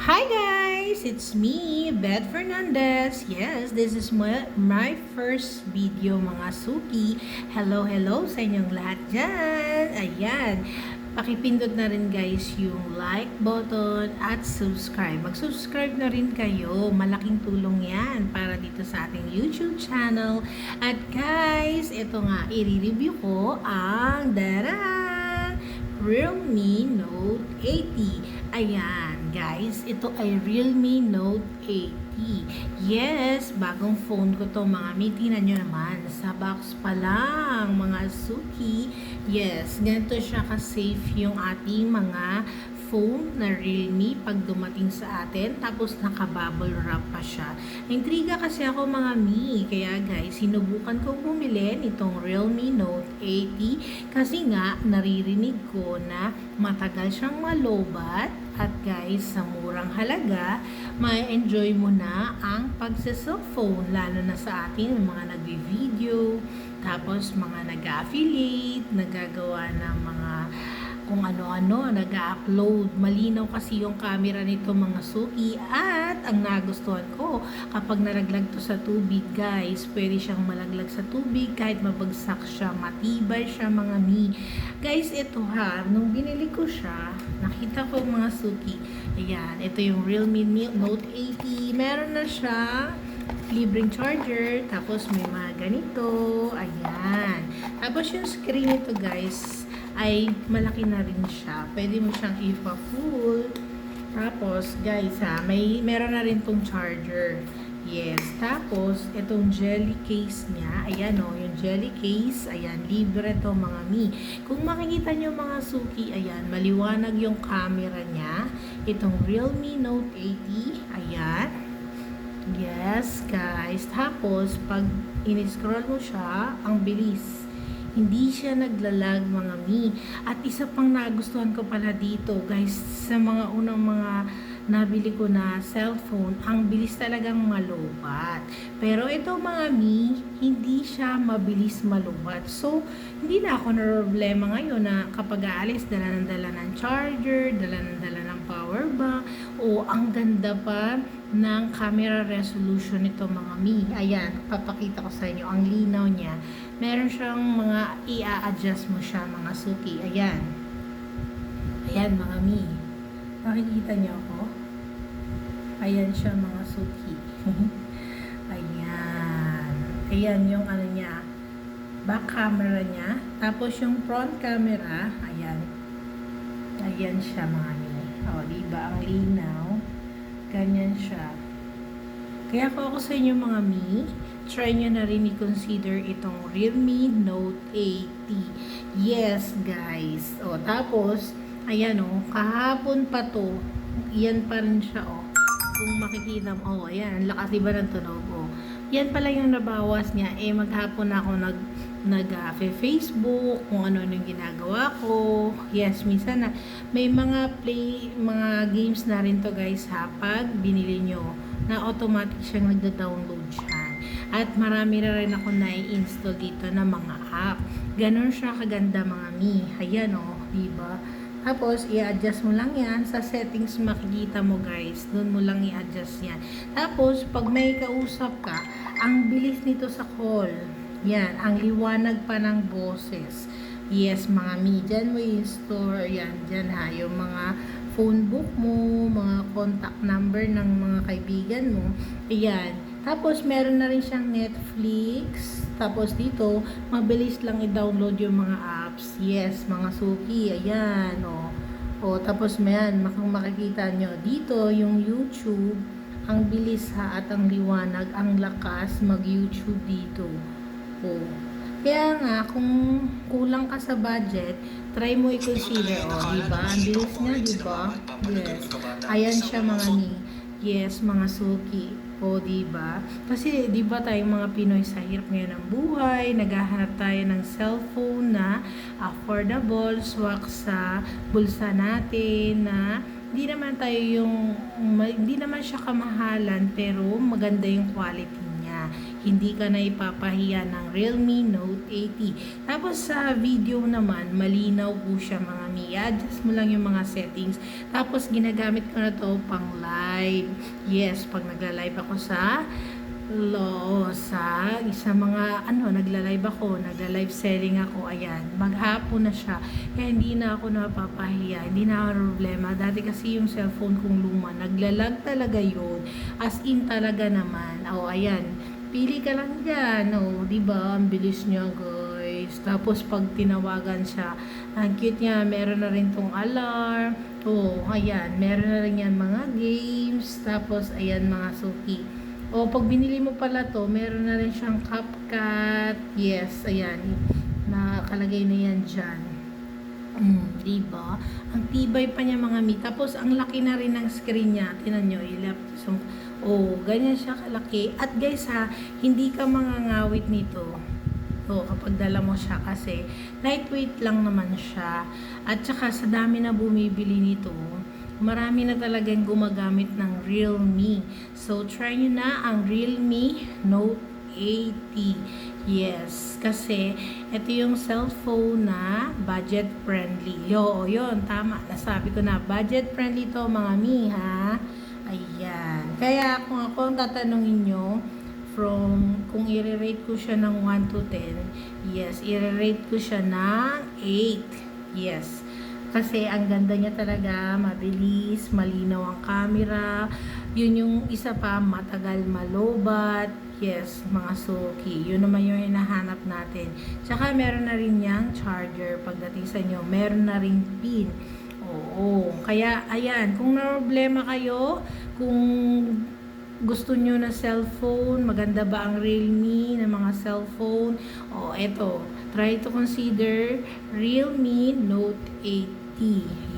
Hi guys! It's me, Beth Fernandez. Yes, this is my first video mga suki. Hello sa inyong lahat dyan. Ayan, pakipindot na rin guys yung like button at subscribe. Mag-subscribe na rin kayo. Malaking tulong yan para dito sa ating YouTube channel. At guys, ito nga, i-review ko ang Realme Note 80. Ayan, guys, ito ay Realme Note 80. Yes, bagong phone ko to mga mi. Tingnan nyo naman, sa box pa lang, mga suki. Yes, ganito siya ka-safe yung ating mga phone na Realme pag dumating sa atin, tapos naka-bubble wrap pa siya. Intriga kasi ako mga mi, kaya guys, sinubukan kong bumili nitong Realme Note 80 kasi nga naririnig ko na matagal siyang malobat at guys, sa murang halaga, ma-enjoy mo na ang pagsa-cellphone, lalo na sa atin, mga nagvi-video, tapos mga nag-affiliate, nagagawa ng mga kung ano-ano, nag-upload. Malinaw kasi yung camera nito mga suki, at ang nagustuhan ko, kapag nalaglag to sa tubig guys, pwede siyang malaglag sa tubig kahit mabagsak siya, matibay siya mga mi. Guys, ito ha, nung binili ko siya, nakita ko mga suki, ayan, ito yung Realme Note 80, meron na siya libreng charger, tapos may mga ganito, ayan, tapos yung screen nito guys ay malaki na rin siya. Pwede mo siyang ipa-full. Tapos, guys ha, meron na rin tong charger. Yes. Tapos, itong jelly case niya, ayan o, yung jelly case, ayan, libre to mga mi. Kung makikita nyo mga suki, ayan, maliwanag yung camera niya. Itong Realme Note 80, ayan. Yes, guys. Tapos, pag in-scroll mo siya, ang bilis. Hindi siya naglalag mga mi. At isa pang nagustuhan ko pala dito guys, sa mga unang mga nabili ko na cellphone, ang bilis talagang malubat. Pero ito mga mi, hindi siya mabilis malubat. So, hindi na ako na problema ngayon na kapag aalis, dala ng charger, dala ng power bank, o ang ganda pa ng camera resolution nito mga mi. Ayan, papakita ko sa inyo ang linaw niya. Meron siyang mga i-a-adjust mo siya mga suki. Ayan. Ayan mga mi. Nakikita niyo ako? Ayan siya mga suki. Ayan. Ayan yung ano niya. Back camera niya. Tapos yung front camera. Ayan. Ayan siya mga mi. O, diba? Ang linaw. Ganyan siya. Kaya ako sa inyo mga mi, try nyo na rin i-consider itong Realme Note 80. Yes, guys. O, tapos, ayan o, kahapon pa to, yan pa rin siya o. Kung makikita mo, ayan, lakas diba ng tunog o. Yan pala yung nabawas niya. Maghapon ako Facebook, kung ano yung ginagawa ko. Yes, minsan na may mga games na rin to guys ha, pag binili nyo na automatic siyang nagda-download siya. At marami na rin ako na-install dito na mga app. Ganon siya kaganda mga mi. Ayan o, diba? Tapos, i-adjust mo lang yan. Sa settings makikita mo guys. Doon mo lang i-adjust yan. Tapos, pag may kausap ka, ang bilis nito sa call. Yan, ang liwanag pa ng boses. Yes, mga mi. Diyan mo i-store. Yan, dyan ha. Yung mga phone book mo, mga contact number ng mga kaibigan mo. Ayan. Tapos, meron na rin siyang Netflix. Tapos, dito, mabilis lang i-download yung mga apps. Yes, mga suki. Ayan, o. O, tapos, mayan, makikita nyo. Dito, yung YouTube, ang bilis ha, at ang liwanag, ang lakas mag-YouTube dito. O. Kaya nga, kung kulang ka sa budget, try mo i-consider, o, diba? Ang bilis niya, diba? Yes. Ayan siya mga ni. Yes, mga suki. O, diba? Kasi, diba tayong mga Pinoy sa hirap ngayon ng buhay, naghahanap tayo ng cellphone na affordable, swak sa bulsa natin, na hindi naman siya kamahalan, pero maganda yung quality niya. hindi ka na ipapahiya ng Realme Note 80. Tapos sa video naman, malinaw po siya mga mi. Adjust mo lang yung mga settings. Tapos ginagamit ko na to pang live. Yes, pag nagla-live ako sa mga nagla-live ako, nagla-live selling ako, ayan, maghapon na siya, kaya hindi na ako napapahiya, hindi na ako problema. Dati kasi yung cellphone kong luma, naglalag talaga yun, as in talaga naman. Ayan, pili ka lang dyan, diba, ang bilis niya guys. Tapos pag tinawagan siya, ang cute niya, meron na rin tong alarm, ayan, meron na rin yan mga games, tapos ayan mga suki. Pag binili mo pala to, meron na rin siyang CapCut. Yes, ayan. Nakalagay na yan dyan. Diba? Ang tibay pa niya mga mi. Tapos, ang laki na rin ng screen niya. Tinan nyo, ganyan siya kalaki. At guys ha, hindi ka mangangawit nito. Kapag dala mo siya kasi lightweight lang naman siya. At saka sa dami na bumibili nito, marami na talagang gumagamit ng Realme. So, try nyo na ang Realme Note 80. Yes, kasi ito yung cellphone na budget friendly. Yun, tama. Nasabi ko na, budget friendly to mga mi, ha? Ayan. Kaya kung ako ang tatanungin nyo, kung i-rate ko siya ng 1 to 10, yes, i-rate ko siya ng 8. Yes. Kasi ang ganda niya talaga, mabilis, malinaw ang camera. Yun yung isa pa, matagal malobat. Yes, mga suki. Yun naman yung hinahanap natin. Tsaka meron na rin yang charger pagdating sa inyo. Meron na rin pin. Kaya ayan, kung na-problema kayo, kung gusto nyo na cellphone, maganda ba ang Realme na mga cellphone? Eto, try to consider Realme Note 80.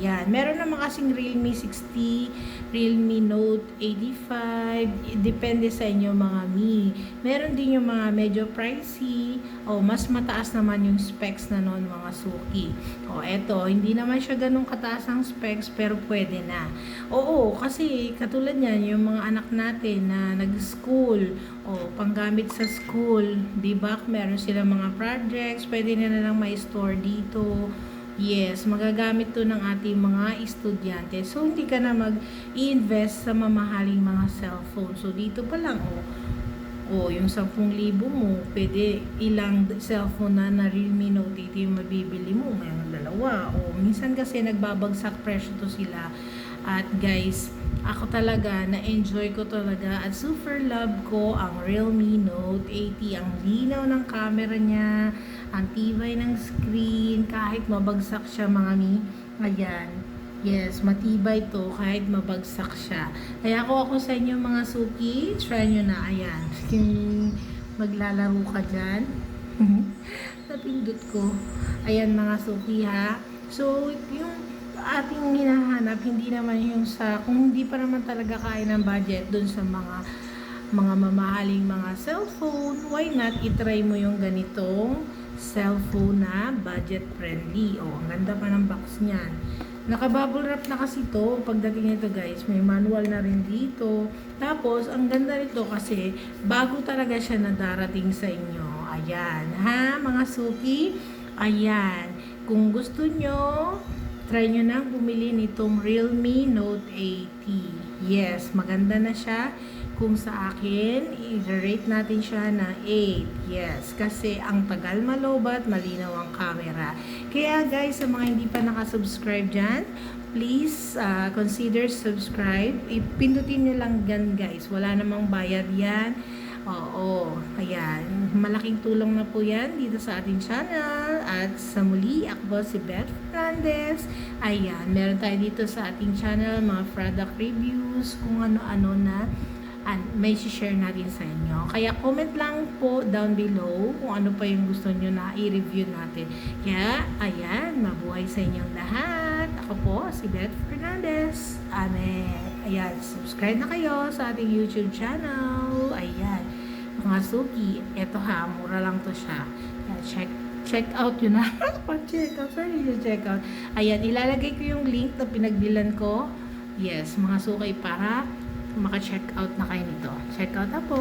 Yan. Meron naman kasing Realme 60, Realme Note 85. Depende sa inyo mga mi. Meron din yung mga medyo pricey. Mas mataas naman yung specs na noon mga suki. Eto, hindi naman siya ganun kataas ang specs pero pwede na. Kasi katulad niyan, yung mga anak natin na nag-school, panggamit sa school, diba? Meron silang mga projects, pwede na lang may store dito. Yes, magagamit to ng ating mga estudyante. So, hindi ka na mag-i-invest sa mamahaling mga cellphone. So, dito pa lang, yung 10,000 mo, pwede ilang cellphone na Realme Note 80 yung mabibili mo. Mayroon dalawa. Minsan kasi nagbabagsak presyo to sila. At guys, ako talaga, na-enjoy ko talaga at super love ko ang Realme Note 80. Ang linaw ng camera niya, ang tibay ng screen, kahit mabagsak siya mga mi. Ayan. Yes, matibay to kahit mabagsak siya. Kaya ako sa inyo mga suki, try nyo na. Ayan. Maglalaro ka dyan. Napindot ko. Ayan mga suki ha. So, yung ating hinahanap, hindi naman yung kung hindi pa naman talaga kaya ng budget dun sa mga mamahaling mga cellphone, why not itry mo yung ganitong cellphone na budget friendly. Ang ganda pa ng box niyan. Naka-bubble wrap na kasi to. Pagdating nito guys, may manual na rin dito. Tapos, ang ganda nito kasi bago talaga siya na darating sa inyo. Ayan, ha mga suki? Ayan. Kung gusto nyo, try nyo na bumili nitong Realme Note 80. Yes, maganda na siya. Kung sa akin, i-rate natin siya na 8. Yes, kasi ang tagal malobat, malinaw ang camera. Kaya guys, sa mga hindi pa nakasubscribe dyan, please consider subscribe. Ipindutin nyo lang yan guys. Wala namang bayad yan. Ayan. Malaking tulong na po yan dito sa ating channel. At sa muli, ako si Beth Fernandez. Ayan, meron tayo dito sa ating channel, mga product reviews, kung ano-ano na may share natin sa inyo. Kaya comment lang po down below kung ano pa yung gusto nyo na i-review natin. Kaya, ayan, mabuhay sa inyong lahat. Ako po, si Beth Fernandez. Ayan, subscribe na kayo sa ating YouTube channel. Ayan, mga suki, eto ha, mura lang to siya. Check out yun na. Check out. Ayan, ilalagay ko yung link na pinagbilan ko. Yes, mga suki, para maka-check out na kayo nito. Check out na po.